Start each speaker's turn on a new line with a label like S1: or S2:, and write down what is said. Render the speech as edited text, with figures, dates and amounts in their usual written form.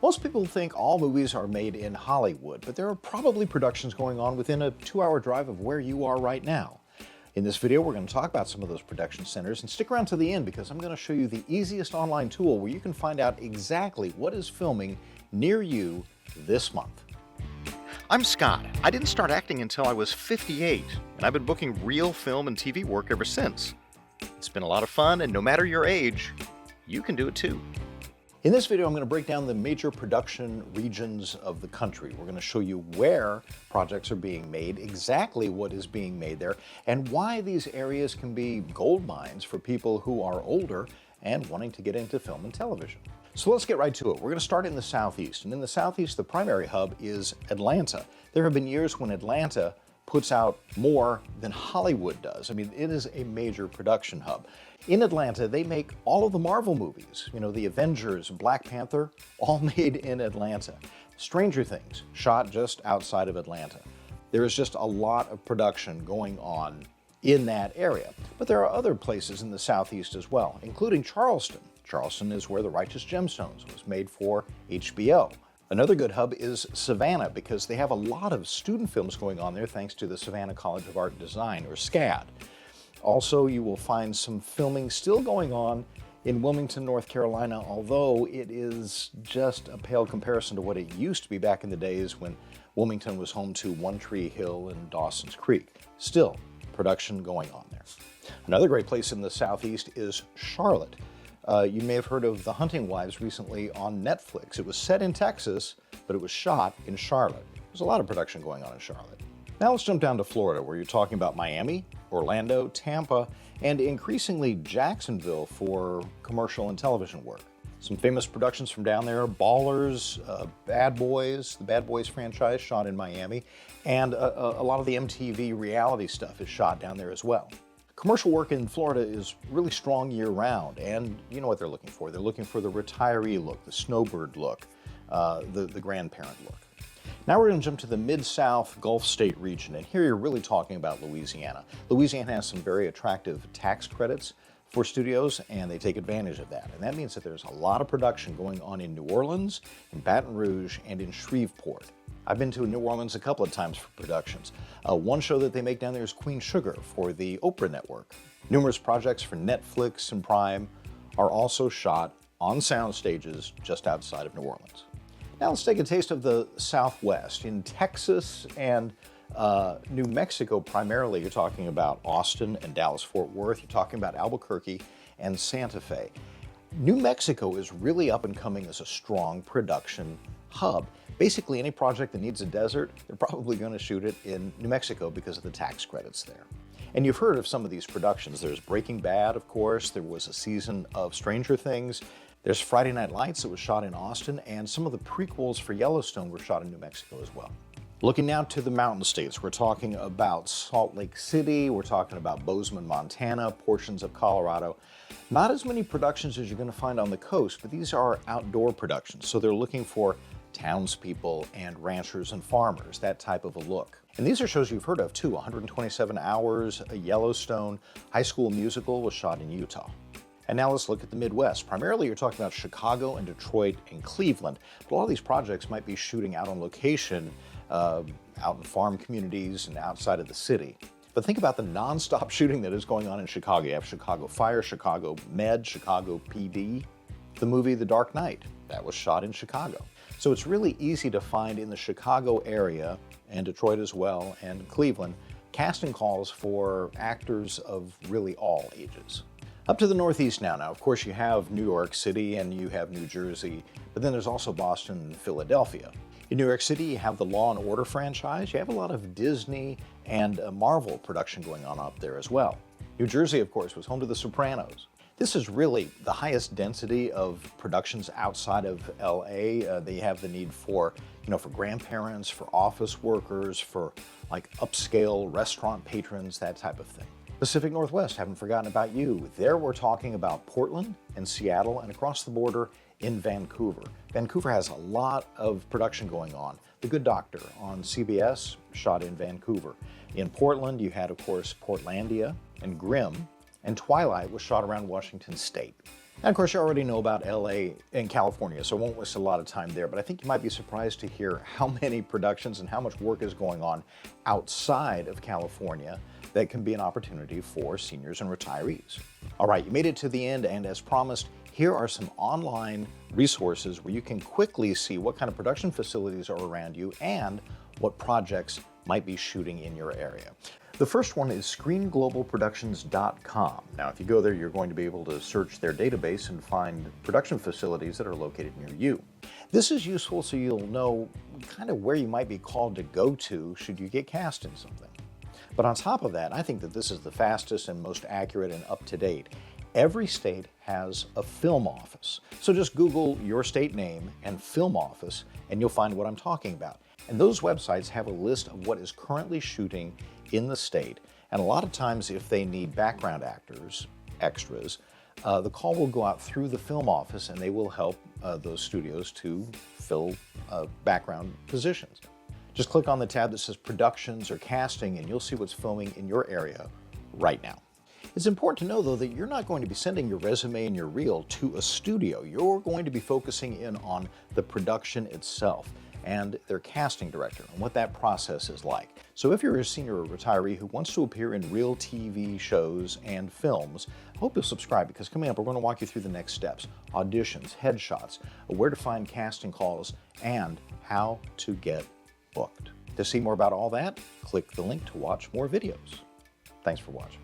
S1: Most people think all movies are made in Hollywood, but there are probably productions going on within a 2-hour drive of where you are right now. In this video, we're going to talk about some of those production centers, and stick around to the end because I'm going to show you the easiest online tool where you can find out exactly what is filming near you this month. I'm Scott. I didn't start acting until I was 58, and I've been booking real film and TV work ever since. It's been a lot of fun, and no matter your age, you can do it too. In this video, I'm going to break down the major production regions of the country. We're going to show you where projects are being made, exactly what is being made there, and why these areas can be gold mines for people who are older and wanting to get into film and television. So let's get right to it. We're going to start in the Southeast, and in the Southeast, the primary hub is Atlanta. There have been years when Atlanta puts out more than Hollywood does. I mean, it is a major production hub. In Atlanta, they make all of the Marvel movies. You know, the Avengers, Black Panther, all made in Atlanta. Stranger Things, shot just outside of Atlanta. There is just a lot of production going on in that area. But there are other places in the Southeast as well, including Charleston. Charleston is where The Righteous Gemstones was made for HBO. Another good hub is Savannah because they have a lot of student films going on there thanks to the Savannah College of Art and Design, or SCAD. Also, you will find some filming still going on in Wilmington, North Carolina, although it is just a pale comparison to what it used to be back in the days when Wilmington was home to One Tree Hill and Dawson's Creek. Still, production going on there. Another great place in the Southeast is Charlotte. You may have heard of The Hunting Wives recently on Netflix. It was set in Texas, but it was shot in Charlotte. There's a lot of production going on in Charlotte. Now let's jump down to Florida, where you're talking about Miami, Orlando, Tampa, and increasingly Jacksonville for commercial and television work. Some famous productions from down there: Ballers, Bad Boys, the Bad Boys franchise shot in Miami, and a lot of the MTV reality stuff is shot down there as well. Commercial work in Florida is really strong year-round, and you know what they're looking for. They're looking for the retiree look, the snowbird look, the grandparent look. Now we're going to jump to the Mid-South Gulf State region, and here you're really talking about Louisiana. Louisiana has some very attractive tax credits for studios, and they take advantage of that. And that means that there's a lot of production going on in New Orleans, in Baton Rouge, and in Shreveport. I've been to New Orleans a couple of times for productions. One show that they make down there is Queen Sugar for the Oprah Network. Numerous projects for Netflix and Prime are also shot on sound stages just outside of New Orleans. Now let's take a taste of the Southwest. In Texas and New Mexico primarily, you're talking about Austin and Dallas-Fort Worth. You're talking about Albuquerque and Santa Fe. New Mexico is really up and coming as a strong production hub. Basically, any project that needs a desert, they're probably going to shoot it in New Mexico because of the tax credits there. And you've heard of some of these productions. There's Breaking Bad, of course. There was a season of Stranger Things. There's Friday Night Lights that was shot in Austin, and some of the prequels for Yellowstone were shot in New Mexico as well. Looking now to the mountain states, we're talking about Salt Lake City, we're talking about Bozeman, Montana, portions of Colorado. Not as many productions as you're going to find on the coast, but these are outdoor productions, so they're looking for townspeople and ranchers and farmers, that type of a look. And these are shows you've heard of too: 127 Hours, a Yellowstone, High School Musical was shot in Utah. And now let's look at the Midwest. Primarily you're talking about Chicago and Detroit and Cleveland, but a lot of these projects might be shooting out on location, out in farm communities and outside of the city. But think about the non-stop shooting that is going on in Chicago. You have Chicago Fire, Chicago Med, Chicago PD. The movie The Dark Knight, that was shot in Chicago. So it's really easy to find in the Chicago area, and Detroit as well, and Cleveland, casting calls for actors of really all ages. Up to the Northeast now. Now, of course, you have New York City and you have New Jersey, but then there's also Boston and Philadelphia. In New York City, you have the Law and Order franchise. You have a lot of Disney and Marvel production going on up there as well. New Jersey, of course, was home to The Sopranos. This is really the highest density of productions outside of LA. They have the need for, for grandparents, for office workers, for like upscale restaurant patrons, that type of thing. Pacific Northwest, haven't forgotten about you. There we're talking about Portland and Seattle and across the border in Vancouver. Vancouver has a lot of production going on. The Good Doctor on CBS shot in Vancouver. In Portland, you had, of course, Portlandia and Grimm, and Twilight was shot around Washington State. And of course, you already know about LA and California, so I won't waste a lot of time there, but I think you might be surprised to hear how many productions and how much work is going on outside of California that can be an opportunity for seniors and retirees. All right, you made it to the end, and as promised, here are some online resources where you can quickly see what kind of production facilities are around you and what projects might be shooting in your area. The first one is ScreenGlobalProductions.com. Now, if you go there, you're going to be able to search their database and find production facilities that are located near you. This is useful so you'll know kind of where you might be called to go to should you get cast in something. But on top of that, I think that this is the fastest and most accurate and up-to-date. Every state has a film office. So just Google your state name and film office, and you'll find what I'm talking about. And those websites have a list of what is currently shooting in the state. And a lot of times, if they need background actors, extras, the call will go out through the film office and they will help those studios to fill background positions. Just click on the tab that says Productions or Casting and you'll see what's filming in your area right now. It's important to know, though, that you're not going to be sending your resume and your reel to a studio. You're going to be focusing in on the production itself and their casting director and what that process is like. So if you're a senior or retiree who wants to appear in real TV shows and films, I hope you'll subscribe, because coming up we're going to walk you through the next steps: auditions, headshots, where to find casting calls, and how to get booked. To see more about all that, click the link to watch more videos. Thanks for watching.